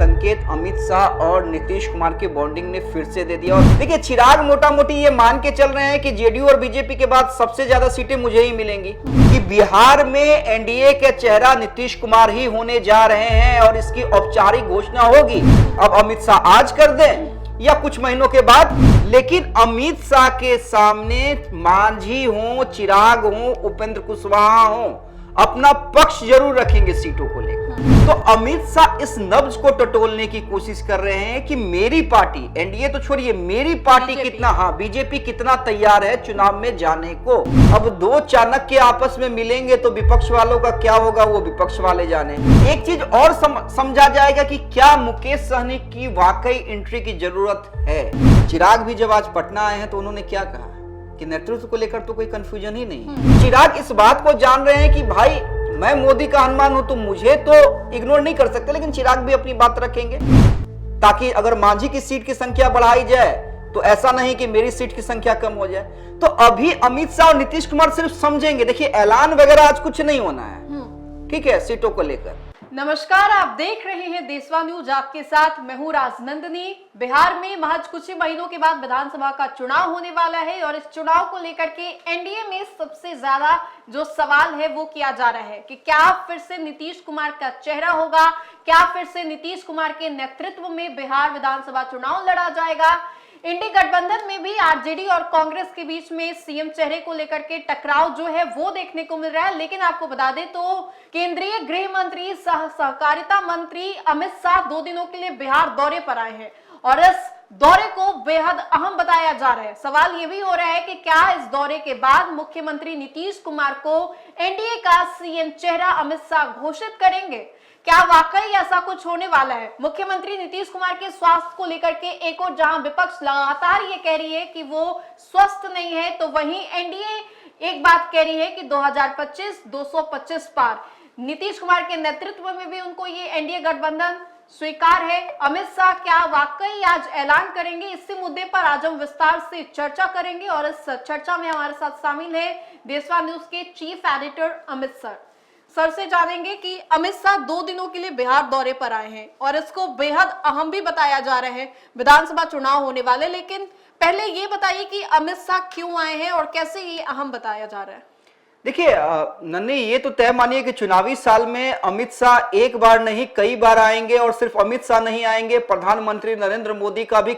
संकेत अमित शाह और नीतीश कुमार की बॉन्डिंग ने फिर से दे दिया। और देखिए, चिराग मोटा मोटी ये मान के चल रहे हैं कि जेडीयू और बीजेपी के बाद सबसे ज्यादा सीटें मुझे ही मिलेंगी, कि बिहार में एनडीए के चेहरा नीतीश कुमार ही होने जा रहे हैं और इसकी औपचारिक घोषणा होगी। अब अमित शाह आज कर दें या कुछ महीनों के बाद, लेकिन अमित शाह के सामने मांझी हो, चिराग हो, उपेंद्र कुशवाहा हो, अपना पक्ष जरूर रखेंगे सीटों को लेकर। तो अमित शाह इस नब्ज को टटोलने की कोशिश कर रहे हैं कि मेरी पार्टी, एनडीए तो छोड़िए, मेरी पार्टी कितना, बीजेपी कितना तैयार है चुनाव में जाने को। अब दो चाणक्य आपस में मिलेंगे तो विपक्ष वालों का क्या होगा वो विपक्ष वाले जाने। एक चीज और समझा जाएगा कि क्या मुकेश सहनी की वाकई एंट्री की जरूरत है। चिराग भी जब आज पटना आए हैं तो उन्होंने क्या कहा कि नेतृत्व को लेकर तो कोई कंफ्यूजन ही नहीं। चिराग इस बात को जान रहे हैं कि भाई मैं मोदी का हनुमान हूं तो मुझे तो इग्नोर नहीं कर सकते, लेकिन चिराग भी अपनी बात रखेंगे ताकि अगर मांझी की सीट की संख्या बढ़ाई जाए तो ऐसा नहीं कि मेरी सीट की संख्या कम हो जाए। तो अभी अमित शाह और नीतीश कुमार सिर्फ समझेंगे। देखिए, ऐलान वगैरह आज कुछ नहीं होना है, ठीक है, सीटों को लेकर। नमस्कार, आप देख रहे हैं देशवा न्यूज, आपके साथ मैं हूं राजनंदिनी। बिहार में महज कुछ ही महीनों के बाद विधानसभा का चुनाव होने वाला है और इस चुनाव को लेकर के एनडीए में सबसे ज्यादा जो सवाल है वो किया जा रहा है कि क्या फिर से नीतीश कुमार का चेहरा होगा, क्या फिर से नीतीश कुमार के नेतृत्व में बिहार विधानसभा चुनाव लड़ा जाएगा। इंडी गठबंधन में भी आरजेडी और कांग्रेस के बीच में सीएम चेहरे को लेकर के टकराव जो है वो देखने को मिल रहा है। लेकिन आपको बता दें तो केंद्रीय गृह मंत्री सहकारिता मंत्री अमित शाह 2 दिनों के लिए बिहार दौरे पर आए हैं और इस दौरे को बेहद अहम बताया जा रहा है। सवाल ये भी हो रहा है कि क्या इस दौरे के बाद मुख्यमंत्री नीतीश कुमार को एनडीए का सीएम चेहरा अमित शाह घोषित करेंगे। क्या वाकई ऐसा कुछ होने वाला है। मुख्यमंत्री नीतीश कुमार के स्वास्थ्य को लेकर के एक और जहां विपक्ष लगातार ये कह रही है कि वो स्वस्थ नहीं है, तो वहीं एनडीए एक बात कह रही है कि 2025 225 पार। नीतीश कुमार के नेतृत्व में भी उनको ये एनडीए गठबंधन स्वीकार है। अमित शाह क्या वाकई आज ऐलान करेंगे, इसी मुद्दे पर आज हम विस्तार से चर्चा करेंगे और इस चर्चा में हमारे साथ शामिल है देशवा न्यूज के चीफ एडिटर अमित सर से जानेंगे कि अमित शाह 2 दिनों के लिए बिहार दौरे पर आए हैं और इसको बेहद अहम भी बताया जा रहा है, विधानसभा चुनाव होने वाले। लेकिन पहले ये बताइए कि अमित शाह क्यों आए हैं और कैसे ये अहम बताया जा रहा है। देखिए नन्ही, ये तो तय मानिए कि चुनावी साल में अमित शाह एक बार नहीं कई बार आएंगे और सिर्फ अमित शाह नहीं आएंगे, प्रधानमंत्री नरेंद्र मोदी का भी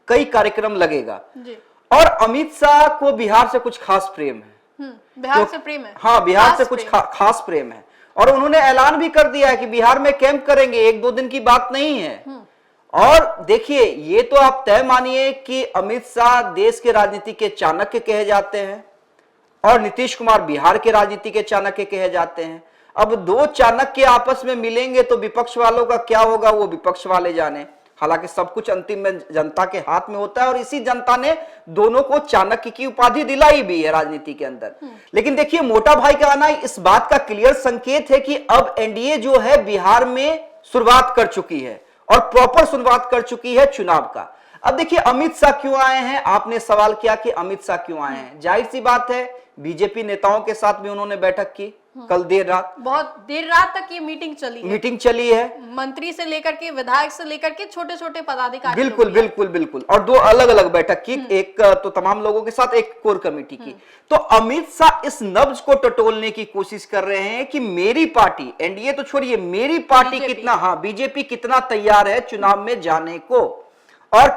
कई कार्यक्रम लगेगा जी। और अमित शाह को बिहार से कुछ खास प्रेम है। बिहार से प्रेम है। हाँ, बिहार से कुछ खास प्रेम है और उन्होंने ऐलान भी कर दिया है कि बिहार में कैंप करेंगे, 1-2 दिन की बात नहीं है। और देखिए, ये तो आप तय मानिए कि अमित शाह देश के राजनीति के चाणक्य कहे जाते हैं और नीतीश कुमार बिहार के राजनीति के चाणक्य कहे जाते हैं। अब दो चाणक्य आपस में मिलेंगे तो विपक्ष वालों का क्या होगा वो विपक्ष वाले जाने। हालांकि सब कुछ अंतिम में जनता के हाथ में होता है और इसी जनता ने दोनों को चाणक्य की उपाधि दिलाई भी है राजनीति के अंदर। लेकिन देखिए, मोटा भाई का आना इस बात का क्लियर संकेत है कि अब एनडीए जो है बिहार में शुरुआत कर चुकी है और प्रॉपर शुरुआत कर चुकी है चुनाव का। अब देखिए, अमित शाह क्यों आए हैं, आपने सवाल किया कि अमित शाह क्यों आए हैं। जाहिर सी बात है, बीजेपी नेताओं के साथ भी उन्होंने बैठक की कल देर रात, बहुत देर रात तक ये मीटिंग चली है। मंत्री से लेकर के विधायक से लेकर के छोटे छोटे पदाधिकारी, बिल्कुल और 2 अलग अलग बैठक की, एक तो तमाम लोगों के साथ, एक कोर कमेटी की। तो अमित शाह इस नब्ज को टटोलने की कोशिश कर रहे हैं कि मेरी पार्टी, एनडीए तो छोड़िए, मेरी पार्टी कितना, बीजेपी कितना तैयार है चुनाव में जाने को और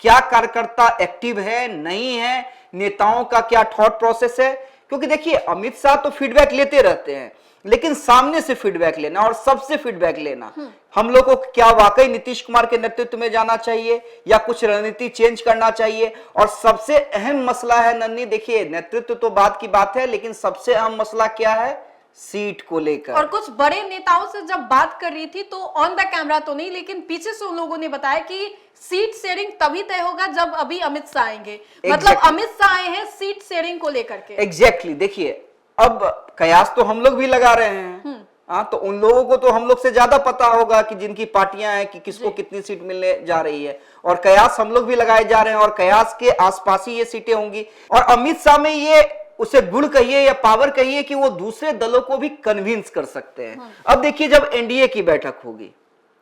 क्या कार्यकर्ता एक्टिव है नहीं है, नेताओं का क्या थॉट प्रोसेस है। क्योंकि देखिए, अमित शाह तो फीडबैक लेते रहते हैं, लेकिन सामने से फीडबैक लेना और सबसे फीडबैक लेना, हम लोग को क्या वाकई नीतीश कुमार के नेतृत्व में जाना चाहिए या कुछ रणनीति चेंज करना चाहिए। और सबसे अहम मसला है नन्ही, देखिए नेतृत्व तो बात की बात है, लेकिन सबसे अहम मसला क्या है, सीट को लेकर। और कुछ बड़े नेताओं से जब बात कर रही थी तो ऑन द कैमरा तो नहीं, लेकिन पीछे से उन लोगों ने बताया कि सीट शेयरिंग तभी तय होगा जब अभी अमित शाह आएंगे। मतलब अमित शाह आए हैं सीट शेयरिंग को लेकर के। एग्जैक्टली देखिए, अब कयास तो हम लोग भी लगा रहे हैं, हाँ, तो उन लोगों को तो हम लोग से ज्यादा पता होगा कि जिनकी पार्टियां हैं कि किसको कितनी सीट मिलने जा रही है, और कयास हम लोग भी लगाए जा रहे हैं और कयास के आसपास ही ये सीटें होंगी। और अमित शाह में ये उसे गुण कहिए या पावर कहिए कि वो दूसरे दलों को भी कन्विंस कर सकते हैं। अब देखिए, जब एनडीए की बैठक होगी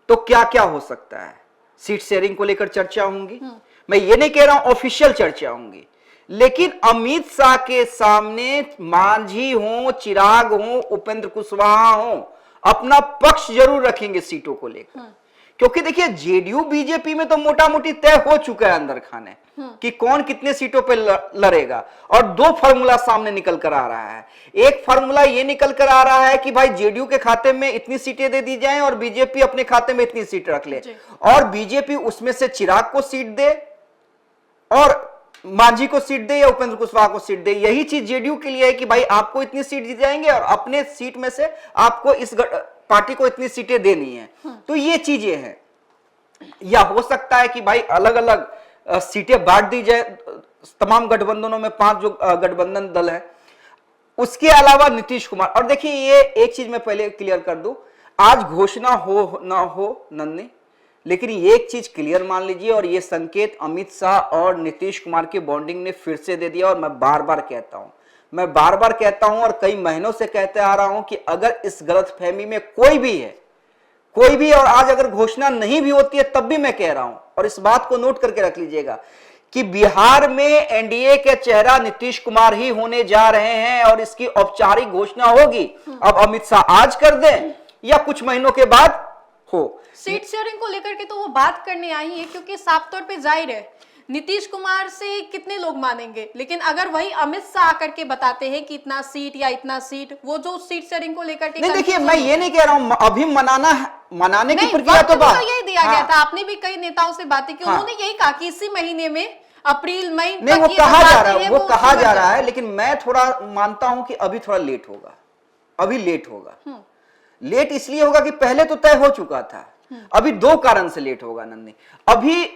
तो क्या क्या हो सकता है। सीट शेयरिंग को लेकर चर्चा होंगी, मैं ये नहीं कह रहा हूं ऑफिशियल चर्चा होंगी, लेकिन अमित शाह के सामने मांझी हो, चिराग हो, उपेंद्र कुशवाहा हो, अपना पक्ष जरूर रखेंगे सीटों को लेकर। क्योंकि देखिए जेडीयू बीजेपी में तो मोटा मोटी तय हो चुका है अंदर खाने कि कौन कितने सीटों पे लड़ेगा, और दो फार्मूला सामने निकल कर आ रहा है। एक फार्मूला ये निकल कर आ रहा है कि भाई जेडीयू के खाते में इतनी सीटें दे दी जाएं और बीजेपी अपने खाते में इतनी सीट रख ले, और बीजेपी उसमें से चिराग को सीट दे और मांझी को सीट दे या उपेंद्र कुशवाहा को सीट दे। यही चीज जेडीयू के लिए है कि भाई आपको इतनी सीट दी जाएंगे और अपने सीट में से आपको इस पार्टी को इतनी सीटें देनी है। तो ये चीजें हैं, या हो सकता है कि भाई अलग अलग सीटें बांट दी जाए तमाम गठबंधनों में, 5 जो गठबंधन दल है। उसके अलावा नीतीश कुमार, और देखिए ये एक चीज मैं पहले क्लियर कर दूं, आज घोषणा हो ना हो नन्ही, लेकिन ये एक चीज क्लियर मान लीजिए, और ये संकेत अमित शाह और नीतीश कुमार की बॉन्डिंग ने फिर से दे दिया। और मैं बार बार कहता हूं और कई महीनों से कहते आ रहा हूं कि अगर इस गलतफहमी में कोई भी, और आज अगर घोषणा नहीं भी होती है तब भी मैं कह रहा हूं, और इस बात को नोट करके रख लीजिएगा कि बिहार में एनडीए के चेहरा नीतीश कुमार ही होने जा रहे हैं, और इसकी औपचारिक घोषणा होगी। अब अमित शाह आज कर दें या कुछ महीनों के बाद हो। सीट शेयरिंग को लेकर के तो वो बात करने आई है, क्योंकि साफ तौर पे जाहिर है नीतीश कुमार से कितने लोग मानेंगे, लेकिन अगर वही अमित शाह आकर के बताते हैं कि इतना सीट या इतना सीट, वो जो सीट शेयरिंग को लेकर के नहीं, देखिए मैं ये नहीं कह रहा हूं अभी मनाने की प्रक्रिया तो बात यही दिया गया था। आपने भी कई नेताओं से बातें की, उन्होंने यही कहा कि इसी महीने में अप्रैल मई नहीं, वो कहा जा रहा है, लेकिन मैं थोड़ा मानता हूं कि अभी थोड़ा लेट होगा। लेट इसलिए होगा कि पहले तो तय हो चुका था, अभी 2 कारण से लेट होगा नन्ही। अभी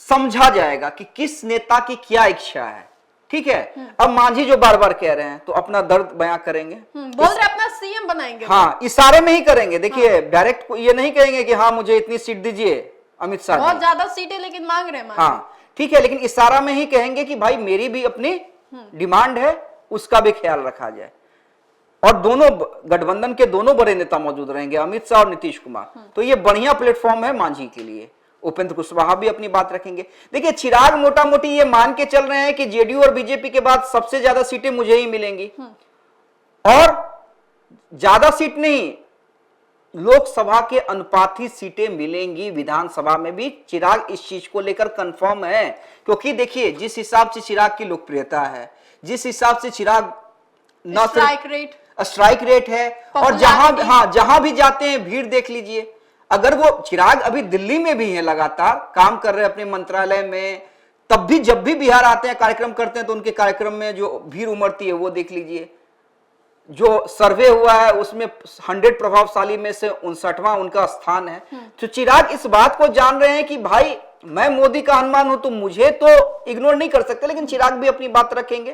समझा जाएगा कि किस नेता की क्या इच्छा है, ठीक है। अब मांझी जो बार बार कह रहे हैं तो अपना दर्द बयां करेंगे, बोल रहे अपना सीएम बनाएंगे, हाँ इशारे में ही करेंगे। देखिए डायरेक्ट ये नहीं कहेंगे कि हाँ मुझे इतनी सीट दीजिए अमित शाह, बहुत ज्यादा सीटें लेकिन मांग रहे हैं। हाँ ठीक है, लेकिन इशारा में ही कहेंगे कि भाई मेरी भी अपनी डिमांड है, उसका भी ख्याल रखा जाए। और दोनों गठबंधन के दोनों बड़े नेता मौजूद रहेंगे, अमित शाह और नीतीश कुमार। तो ये बढ़िया प्लेटफॉर्म है मांझी के लिए। उपेंद्र कुशवाहा भी अपनी बात रखेंगे। देखिए चिराग मोटा मोटी ये मान के चल रहे हैं कि जेडीयू और बीजेपी के बाद सबसे ज्यादा सीटें मुझे ही मिलेंगी, और ज्यादा सीट नहीं, लोकसभा के अनुपाती सीटें मिलेंगी, विधानसभा में भी चिराग इस चीज को लेकर कंफर्म है। क्योंकि देखिए जिस हिसाब से चिराग की लोकप्रियता है, जिस हिसाब से चिराग स्ट्राइक रेट है, और जहां भी जाते हैं भीड़ देख लीजिए। अगर वो चिराग अभी दिल्ली में भी है, लगातार काम कर रहे हैं अपने मंत्रालय में, तब भी जब भी बिहार आते हैं कार्यक्रम करते हैं तो उनके कार्यक्रम में जो भीड़ उमड़ती है वो देख लीजिए। जो सर्वे हुआ है उसमें 100 प्रभावशाली में से 59वां उनका स्थान है। तो चिराग इस बात को जान रहे हैं कि भाई मैं मोदी का हनुमान हूं तो मुझे तो इग्नोर नहीं कर सकते, लेकिन चिराग भी अपनी बात रखेंगे,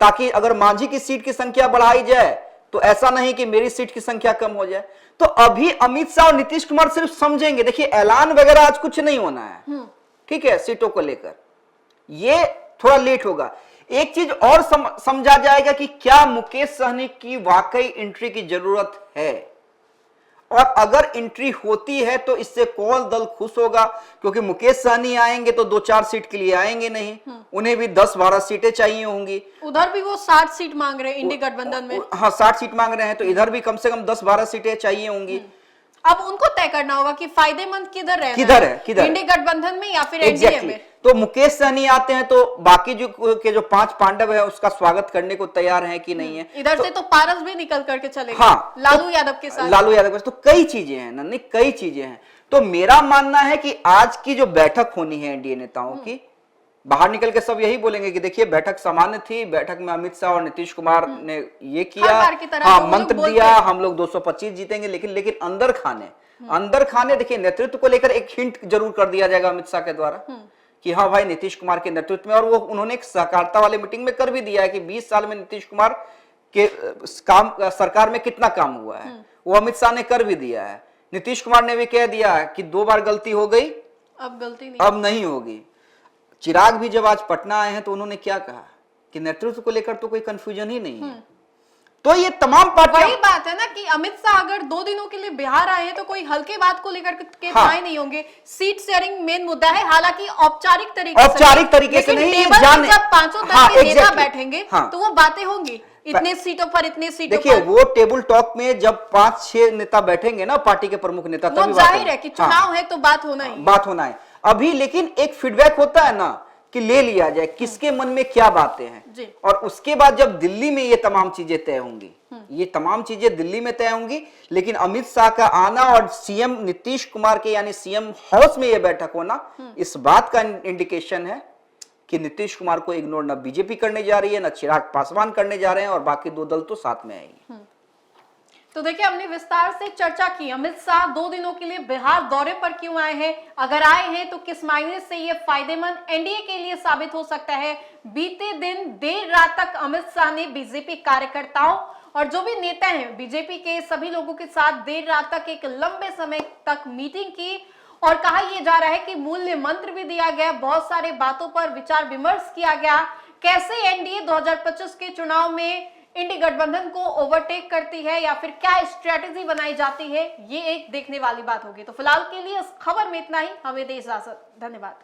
ताकि अगर मांझी की सीट की संख्या बढ़ाई जाए तो ऐसा नहीं कि मेरी सीट की संख्या कम हो जाए। तो अभी अमित शाह और नीतीश कुमार सिर्फ समझेंगे। देखिए ऐलान वगैरह आज कुछ नहीं होना है, ठीक है, सीटों को लेकर ये थोड़ा लेट होगा। एक चीज और समझा जाएगा कि क्या मुकेश सहनी की वाकई एंट्री की जरूरत है, और अगर एंट्री होती है तो इससे कौन दल खुश होगा। क्योंकि मुकेश सहनी आएंगे तो 2-4 सीट के लिए आएंगे नहीं, उन्हें भी 10-12 सीटें चाहिए होंगी। उधर भी वो 60 सीट मांग रहे हैं इंडी गठबंधन में, हाँ 60 सीट मांग रहे हैं, तो इधर भी कम से कम 10-12 सीटें चाहिए होंगी। अब उनको तय करना होगा कि फायदेमंद किधर है, इंडी गठबंधन में या फिर एनडीए में। तो मुकेश सहनी आते हैं तो बाकी जो 5 पांडव है उसका स्वागत करने को तैयार हैं कि नहीं है। इधर से तो पारस भी निकल करके चलेगा, हाँ, लालू यादव के साथ, तो कई चीजें हैं नन्ही, कई चीजें हैं। तो मेरा मानना है कि आज की जो बैठक होनी है एनडीए नेताओं की, बाहर निकल के सब यही बोलेंगे कि देखिए बैठक सामान्य थी, बैठक में अमित शाह और नीतीश कुमार ने ये किया, हाँ मंत्र दिया, हम लोग 225 जीतेंगे। लेकिन अंदर खाने देखिए नेतृत्व को लेकर एक हिंट जरूर कर दिया जाएगा अमित शाह के द्वारा कि हाँ भाई नीतीश कुमार के नेतृत्व में, और वो उन्होंने एक सहकारिता वाले मीटिंग में कर भी दिया है कि 20 साल में नीतीश कुमार के काम सरकार में कितना काम हुआ है, वो अमित शाह ने कर भी दिया है। नीतीश कुमार ने भी कह दिया है कि 2 बार गलती हो गई, अब नहीं होगी। चिराग भी जब आज पटना आए हैं तो उन्होंने क्या कहा कि नेतृत्व को लेकर तो कोई कंफ्यूजन ही नहीं है। तो ये तमाम पार्टियां, वही बात है ना कि अमित शाह अगर 2 दिनों के लिए बिहार आए हैं तो कोई हल्के बात को लेकर के हाँ। आए नहीं होंगे। सीट शेयरिंग मेन मुद्दा है, हालांकि औपचारिक तरीके से नहीं, टेबल जाने, पर जब पांचों दल हाँ, के नेता exactly, बैठेंगे हाँ, तो वो बातें होंगी, इतने सीटों पर, इतने सीटों देखिए पर। वो टेबल टॉक में जब 5-6 नेता बैठेंगे ना, पार्टी के प्रमुख नेता, वो तभी बात जाहिर होगी। है कि चुनाव है तो बात होना ही बात होना है अभी, लेकिन एक फीडबैक होता है ना कि ले लिया जाए किसके मन में क्या बातें हैं जी। और उसके बाद जब दिल्ली में ये तमाम चीजें तय होंगी, ये तमाम चीजें दिल्ली में तय होंगी, लेकिन अमित शाह का आना और सीएम नीतीश कुमार के यानी सीएम हाउस में ये बैठक होना इस बात का इंडिकेशन है कि नीतीश कुमार को इग्नोर ना बीजेपी करने जा रही है, ना चिराग पासवान करने जा रहे हैं, और बाकी 2 दल तो साथ में आएंगे। तो देखिए, हमने विस्तार से चर्चा की अमित शाह 2 दिनों के लिए बिहार दौरे पर क्यों आए हैं, अगर आए हैं तो किस मायने से ये फायदेमंद एनडीए के लिए साबित हो सकता है। बीते दिन देर रात तक अमित शाह ने बीजेपी कार्यकर्ताओं और जो भी नेता हैं बीजेपी के सभी लोगों के साथ देर रात तक एक लंबे समय तक मीटिंग की, और कहा यह जा रहा है कि मूल्य मंत्र भी दिया गया, बहुत सारे बातों पर विचार विमर्श किया गया, कैसे एनडीए 2025 के चुनाव में इंडी गठबंधन को ओवरटेक करती है या फिर क्या स्ट्रेटेजी बनाई जाती है, ये एक देखने वाली बात होगी। तो फिलहाल के लिए इस खबर में इतना ही, हमें दे इजाजत, धन्यवाद।